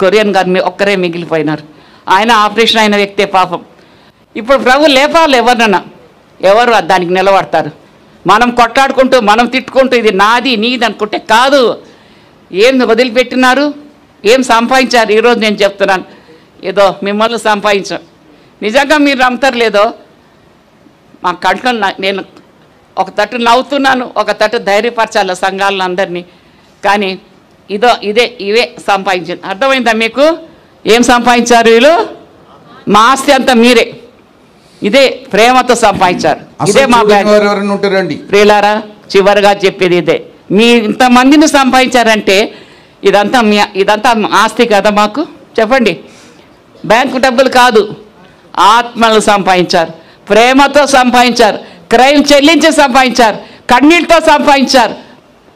కొరియన్ గారు ఒక్కరే మిగిలిపోయినారు. ఆయన ఆపరేషన్ అయిన వ్యక్తే పాపం. ఇప్పుడు ప్రభు లేపాలి ఎవరినన్నా, ఎవరు దానికి నిలబడతారు? మనం కొట్లాడుకుంటూ మనం తిట్టుకుంటూ ఇది నాది నీది అనుకుంటే కాదు. ఏం వదిలిపెట్టినారు, ఏం సంపాదించారు? ఈరోజు నేను చెప్తున్నాను, ఏదో మిమ్మల్ని సంపాదించాం. నిజంగా మీరు నమ్ముతారు లేదో, మా కంట్లో నేను ఒక తట్టు నవ్వుతున్నాను, ఒక తట్టు ధైర్యపరచాలి సంఘాలను అందరినీ. కానీ ఇవే సంపాదించింది. అర్థమైందా మీకు? ఏం సంపాదించారు వీళ్ళు? మా ఆస్తి అంతా మీరే, ఇదే ప్రేమతో సంపాదించారు. ఇదే మా ప్రియులారా చివరిగా చెప్పేది ఇదే. మీ ఇంతమందిని సంపాదించారంటే ఇదంతా ఆస్తి కదా మాకు? చెప్పండి. బ్యాంకు డబ్బులు కాదు, ఆత్మలు సంపాదించారు, ప్రేమతో సంపాదించారు, క్రయం చెల్లించి సంపాదించారు, కన్నీటితో సంపాదించారు.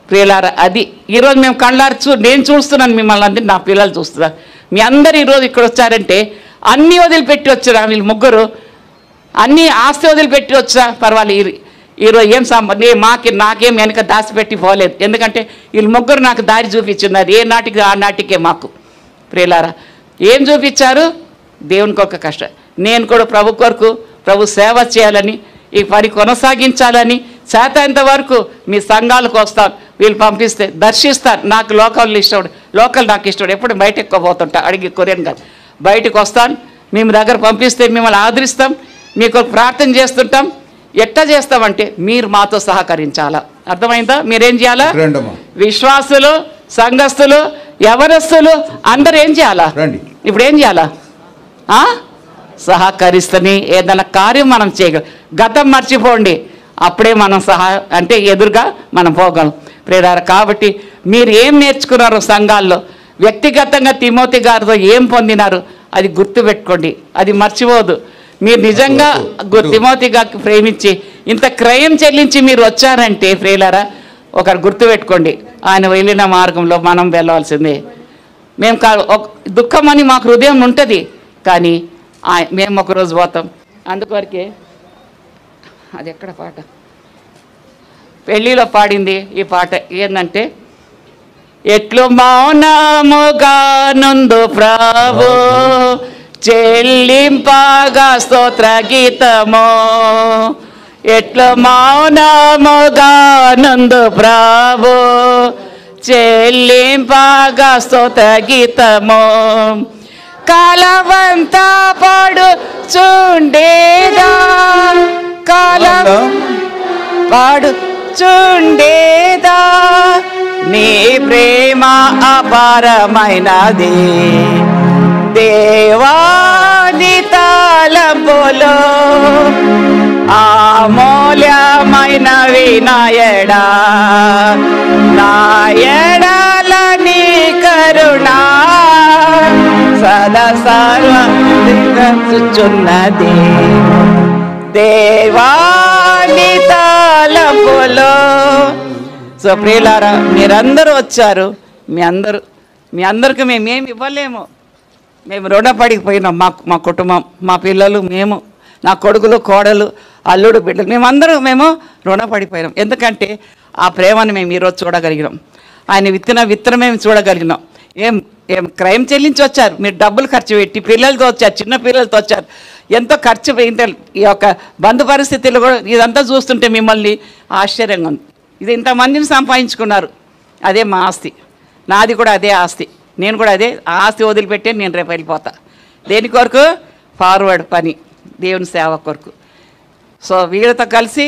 ప్రియులారా అది ఈరోజు మేము కళ్ళారు నేను చూస్తున్నాను, మిమ్మల్ని అందరినీ నా పిల్లలు చూస్తున్నారు. మీ అందరు ఈరోజు ఇక్కడ వచ్చారంటే అన్నీ వదిలిపెట్టి వచ్చారు. వీళ్ళు ముగ్గురు అన్నీ ఆస్తి వదిలిపెట్టి వచ్చా పర్వాలేదు. ఈరోజు ఏం నాకేం వెనక దాచిపెట్టి పోలేదు. ఎందుకంటే వీళ్ళు ముగ్గురు నాకు దారి చూపించున్నారు. ఏ నాటికి ఆ నాటికే మాకు. ప్రియులారా ఏం చూపించారు? దేవునికి ఒక కష్టం. నేను కూడా ప్రభు కొరకు ప్రభు సేవ చేయాలని, ఈ పని కొనసాగించాలని చేతనంత వరకు మీ సంఘాలకు వస్తాను. వీళ్ళు పంపిస్తే దర్శిస్తాను. నాకు లోకల్ నాకు ఇష్టం. ఎప్పుడు బయట ఎక్కువ పోతుంటా అడిగి కొరియన్ గారు బయటకు వస్తాను. మేము దగ్గర పంపిస్తే మిమ్మల్ని ఆదరిస్తాం, మీకు ప్రార్థన చేస్తుంటాం. ఎట్లా చేస్తామంటే మీరు మాతో సహకరించాలా. అర్థమైందా? మీరేం చేయాలా? విశ్వాసులు, సంఘస్థులు, యవనస్తులు అందరూ ఏం చేయాలా? ఇప్పుడు ఏం చేయాలా? సహకరిస్తని ఏదైనా కార్యం మనం చేయగలం. గతం మర్చిపోండి, అప్పుడే మనం అంటే ఎదురుగా మనం పోగలం. ప్రేరారు కాబట్టి మీరు ఏం నేర్చుకున్నారు సంఘాల్లో, వ్యక్తిగతంగా తిమోతి గారితో ఏం పొందినారు అది గుర్తుపెట్టుకోండి, అది మర్చిపోదు. మీరు నిజంగా తిమోతి గారికి ప్రేమించి ఇంత క్రయం చెల్లించి మీరు వచ్చారంటే ప్రియులారా ఒకరు గుర్తుపెట్టుకోండి, ఆయన వెళ్ళిన మార్గంలో మనం వెళ్ళవలసిందే. మేము దుఃఖం అని మాకు హృదయం ఉంటుంది, కానీ మేము ఒకరోజు పోతాం. అందుకొరకే అది ఎక్కడ పాట పెళ్ళిలో పాడింది ఈ పాట ఏంటంటే, ఎట్లు మౌనముగా నుందు ప్రభు చెల్లింపగా స్తోత్ర గీతము, ఎట్లు మౌనముగా నుందు ప్రభు చెల్లింపగా స్తోత్ర గీతము, కాలవంతా పాడుచుండేదా పాడుచుండేదా నీ ప్రేమ అపారమైనది, దేవాని తలంపులో అమూల్యమైనవి నాయడా, నాయడాల నీ కరుణా సదా సర్వచున్నది, దేవాని తలంపులో. సో ప్రియులారా మీరందరూ వచ్చారు, మీ అందరికి మేమేమి ఇవ్వలేము, మేము రుణపడిపోయినాం. మా కుటుంబం, మా పిల్లలు, మేము, నా కొడుకులు, కోడలు, అల్లుడు, బిడ్డలు, మేము రుణపడిపోయినాం. ఎందుకంటే ఆ ప్రేమను మేము ఈరోజు చూడగలిగినాం. ఆయన విత్తనం మేము చూడగలిగినాం. ఏం క్రయం చెల్లించి వచ్చారు, మీరు డబ్బులు ఖర్చు పెట్టి పిల్లలతో వచ్చారు, చిన్న పిల్లలతో వచ్చారు, ఎంతో ఖర్చు ఇంత ఈ యొక్క బంధు పరిస్థితులు కూడా ఇదంతా చూస్తుంటే మిమ్మల్ని ఆశ్చర్యంగా ఉంది. ఇది ఇంతమందిని సంపాదించుకున్నారు, అదే మా ఆస్తి, నాది కూడా అదే ఆస్తి. నేను కూడా అదే ఆస్తి వదిలిపెట్టే నేను రేపు వెళ్ళిపోతా. దేని కొరకు? ఫార్వర్డ్ పని, దేవుని సేవ కొరకు. సో వీళ్ళతో కలిసి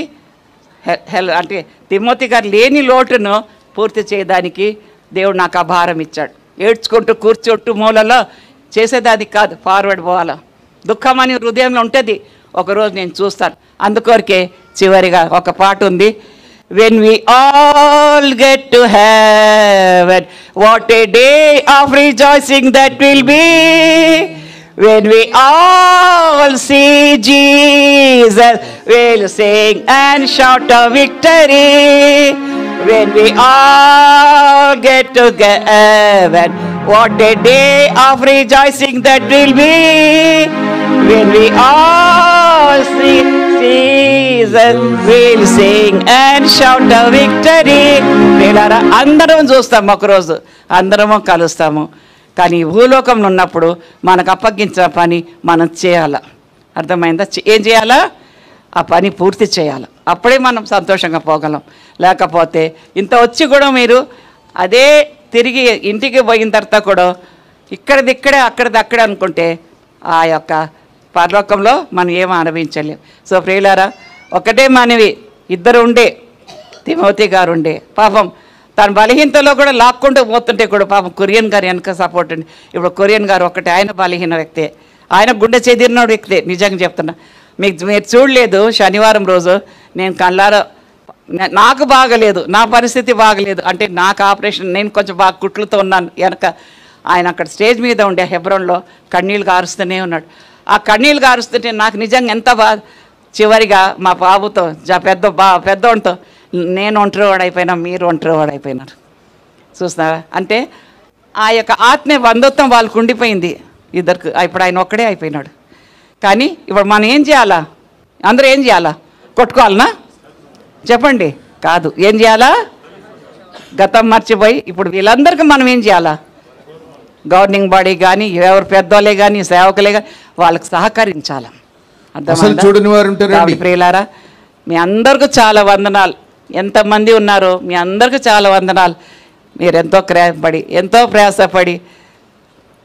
అంటే తిమోతి గారు లేని లోటును పూర్తి చేయడానికి దేవుడు నాకు ఆ భారం ఇచ్చాడు. ఏడ్చుకుంటూ కూర్చోట్టు మూలలో చేసేదానికి కాదు, ఫార్వర్డ్ పోవాలా. దుఃఖం అని హృదయంలో ఉంటుంది, ఒకరోజు నేను చూస్తాను. అందుకొరకే చివరిగా ఒక పాట ఉంది, when we all get to heaven, what a day of rejoicing that will be, when we all see Jesus, we'll sing and shout a victory, when we all get to heaven, What a day of rejoicing that will be when we all see season will sing and shout the victory. వీళ్ళారా అందరం చూస్తాము, ఒకరోజు అందరము కలుస్తాము. కానీ భూలోకంలో ఉన్నప్పుడు మనకు అప్పగించిన పని మనం చేయాల. అర్థమైందా? ఏం చేయాలా? ఆ పని పూర్తి చేయాలి. అప్పుడే మనం సంతోషంగా పోగలం. లేకపోతే ఇంత వచ్చి కూడా మీరు అదే తిరిగి ఇంటికి పోయిన తర్వాత కూడా ఇక్కడిదిక్కడే అక్కడిది అనుకుంటే ఆ యొక్క పరలోకంలో మనం ఏమీ అనుభవించలేం. సో ప్రియులారా, ఒకటే మనవి, ఇద్దరు ఉండే, తిమోతి గారు ఉండే, పాపం తన బలహీనతలో కూడా లాక్కుంటూ పోతుంటే కూడా పాపం కొరియన్ గారు వెనక సపోర్ట్ అండి. ఇప్పుడు కొరియన్ గారు ఒకటే, ఆయన బలహీన వ్యక్తే, ఆయన గుండె చెదిరిన వ్యక్తే. నిజంగా చెప్తున్నా, మీరు చూడలేదు శనివారం రోజు నేను కళ్ళారా, నాకు బాగలేదు, నా పరిస్థితి బాగలేదు అంటే నాకు ఆపరేషన్, నేను కొంచెం బాగా కుట్లతో ఉన్నాను వెనక. ఆయన అక్కడ స్టేజ్ మీద ఉండే హెబ్రోన్లో కన్నీళ్ళు కారుస్తూనే ఉన్నాడు. ఆ కన్నీళ్ళు కారుస్తుంటే నాకు నిజంగా ఎంత బాధ. చివరిగా మా బాబుతో పెద్దోడితో, నేను ఒంటరివాడైపోయినా, మీరు ఒంటరివాడైపోయినారు. చూస్తారా? అంటే ఆ యొక్క ఆత్మీయ బంధుత్వం వాళ్ళకు ఉండిపోయింది ఇద్దరికి. ఇప్పుడు ఆయన ఒక్కడే అయిపోయినాడు. కానీ ఇప్పుడు మనం ఏం చేయాలా? అందరూ ఏం చేయాలా? కొట్టుకోవాలనా? చెప్పండి. కాదు, ఏం చేయాలా? గతం మర్చిపోయి ఇప్పుడు వీళ్ళందరికీ మనం ఏం చేయాలా? గవర్నింగ్ బాడీ కానీ, ఎవరు పెద్దోళ్ళే కానీ, సేవకులే కానీ వాళ్ళకి సహకరించాల. అర్థం? ప్రియులారా, మీ అందరికీ చాలా వందనాలు. ఎంతమంది ఉన్నారో మీ అందరికీ చాలా వందనాలు. మీరు ఎంతో ప్రయాసపడి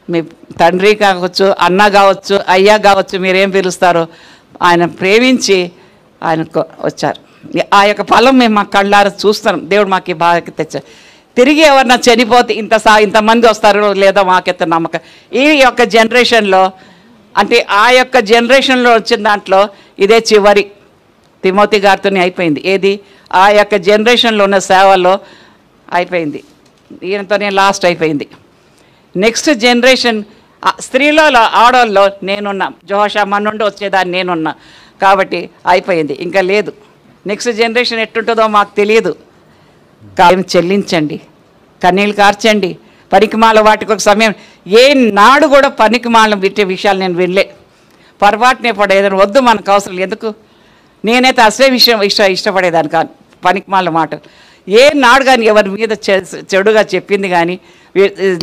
మీ తండ్రి కావచ్చు, అన్న కావచ్చు, అయ్యా కావచ్చు, మీరేం పిలుస్తారో ఆయన ప్రేమించి ఆయనకు వచ్చారు. ఆ యొక్క ఫలం మేము మా కళ్ళారా చూస్తున్నాం. దేవుడు మాకు ఈ బాగా తెచ్చారు. తిరిగి ఎవరన్నా చనిపోతే ఇంతమంది వస్తారో లేదో మాకెంత నమ్మకం. ఈ యొక్క జనరేషన్లో, అంటే ఆ యొక్క జనరేషన్లో వచ్చిన దాంట్లో ఇదే చివరి. తిమోతి గారితోనే అయిపోయింది. ఏది? ఆ యొక్క జనరేషన్లో ఉన్న సేవల్లో అయిపోయింది. ఈయనతోనే లాస్ట్ అయిపోయింది. నెక్స్ట్ జనరేషన్ స్త్రీలో, ఆడవాళ్ళలో నేనున్నా, జోషమ్మ నుండి వచ్చేదాన్ని నేనున్నా కాబట్టి అయిపోయింది, ఇంకా లేదు. నెక్స్ట్ జనరేషన్ ఎట్టుంటుందో మాకు తెలియదు. కాయం చెల్లించండి, కన్నీళ్ళు కార్చండి. పనికిమాల వాటికి ఒక సమయం, ఏ నాడు కూడా పనికిమాల పెట్టే విషయాలు నేను వినలే. పొరపాటునే పడేదాన్ని, వద్దు మనకు అవసరం ఎందుకు. నేనైతే అసలే ఇష్టపడేదాన్ని కాదు పనికిమాల మాట. ఏ నాడు కానీ ఎవరి మీద చెడుగా చెప్పింది కానీ,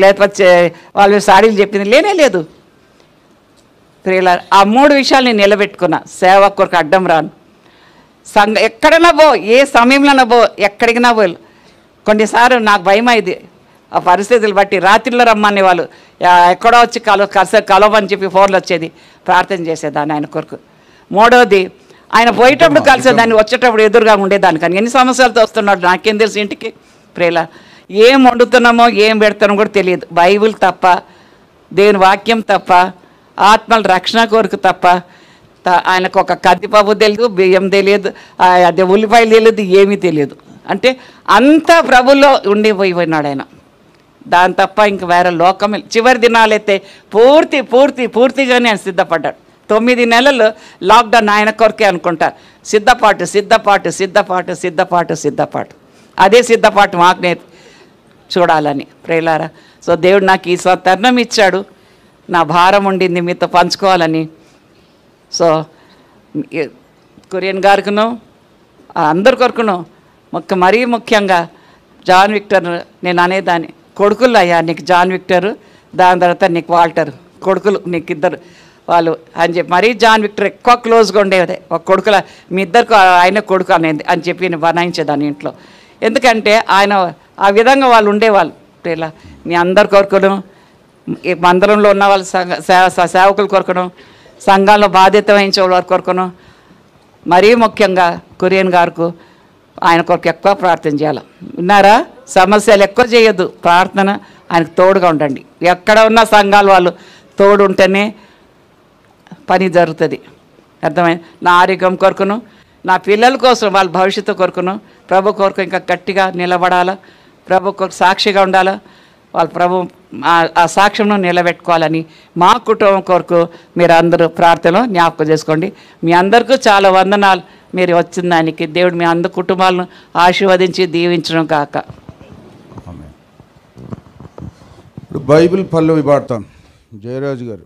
లేకపోతే వాళ్ళ సాడీలు చెప్పింది లేదు. ఆ 3 విషయాలు నేను నిలబెట్టుకున్నా. సేవ కొరకు అడ్డం రాను. ఎక్కడైనా పో, ఏ సమయంలోనా పో, ఎక్కడికినా పోయి. కొన్నిసార్లు నాకు భయం అయింది ఆ పరిస్థితులు బట్టి. రాత్రిలో రమ్మనే వాళ్ళు, ఎక్కడో వచ్చి కలవని చెప్పి ఫోన్లు వచ్చేది. ప్రార్థన చేసేదాన్ని ఆయన కొరకు. 3వది, ఆయన పోయేటప్పుడు కలిసేదాన్ని, వచ్చేటప్పుడు ఎదురుగా ఉండేదాన్ని. కానీ ఎన్ని సమస్యలతో వస్తున్నాడు నాకేం తెలుసు. ఇంటికి ప్రేల ఏం వండుతున్నామో ఏం పెడతామో కూడా తెలియదు. బైబిల్ తప్ప, దేవుని వాక్యం తప్ప, ఆత్మల రక్షణ కొరకు తప్ప ఆయనకు ఒక కందిపప్పు తెలియదు, బియ్యం తెలియదు, అదే ఉల్లిపాయలు తెలియదు, ఏమీ తెలియదు. అంటే అంత ప్రభుల్లో ఉండిపోయినాడు ఆయన. దాని తప్ప ఇంక వేరే లోకమే. చివరి దినాలైతే పూర్తిగానే ఆయన సిద్ధపడ్డాడు. 9 నెలలు లాక్డౌన్ ఆయన కొరకే అనుకుంటా. సిద్ధపాటు. అదే సిద్ధపాటు మాకు చూడాలని ప్రేలారా. సో దేవుడు నాకు ఈ తరుణం ఇచ్చాడు. నా భారం ఉండింది మీతో పంచుకోవాలని. సో కొరియన్ గారికును అందరి కొరకును మరీ ముఖ్యంగా జాన్ విక్టర్, నేను అనేదాన్ని, కొడుకులు అయ్యా నీకు జాన్ విక్టర్, దాని తర్వాత నీకు వాల్టర్, కొడుకులు నీకు ఇద్దరు వాళ్ళు అని చెప్పి. మరీ జాన్ విక్టర్ ఎక్కువ క్లోజ్గా ఉండేది. ఒక కొడుకుల మీ ఇద్దరికి ఆయన కొడుకు అనేది అని చెప్పి నేను బనాయించేదాన్ని ఇంట్లో. ఎందుకంటే ఆయన ఆ విధంగా వాళ్ళు ఉండేవాళ్ళు. ఇలా మీ అందరి కొరకును, ఈ మందిరంలో ఉన్న వాళ్ళ సేవకుల కొరకును, సంఘాల్లో బాధ్యత వహించే వాళ్ళ కొరకును, మరీ ముఖ్యంగా కొరియన్ గారికి ఆయన కొరకు ఎక్కువ ప్రార్థన చేయాలి. విన్నారా? సమస్యలు ఎక్కువ చేయొద్దు, ప్రార్థన ఆయనకు తోడుగా ఉండండి. ఎక్కడ ఉన్న సంఘాల వాళ్ళు తోడు ఉంటేనే పని జరుగుతుంది. అర్థమైంది? నా ఆరోగ్యం కొరకును, నా పిల్లల కోసం, వాళ్ళ భవిష్యత్తు కొరకును, ప్రభు కొరకు ఇంకా గట్టిగా నిలబడాలా, ప్రభు కొరకు సాక్షిగా ఉండాలా, వాళ్ళ ప్రభు ఆ సాక్ష్యంను నిలబెట్టుకోవాలని మా కుటుంబం కొరకు మీరు అందరూ ప్రార్థనలో జ్ఞాపకం చేసుకోండి. మీ అందరికీ చాలా వందనాలు. మీరు వచ్చిన దానికి దేవుడు మీ అందరి కుటుంబాలను ఆశీర్వదించి దీవించడం కాక. ఇప్పుడు బైబిల్ పల్లవి పాడతాం జయరాజు గారు.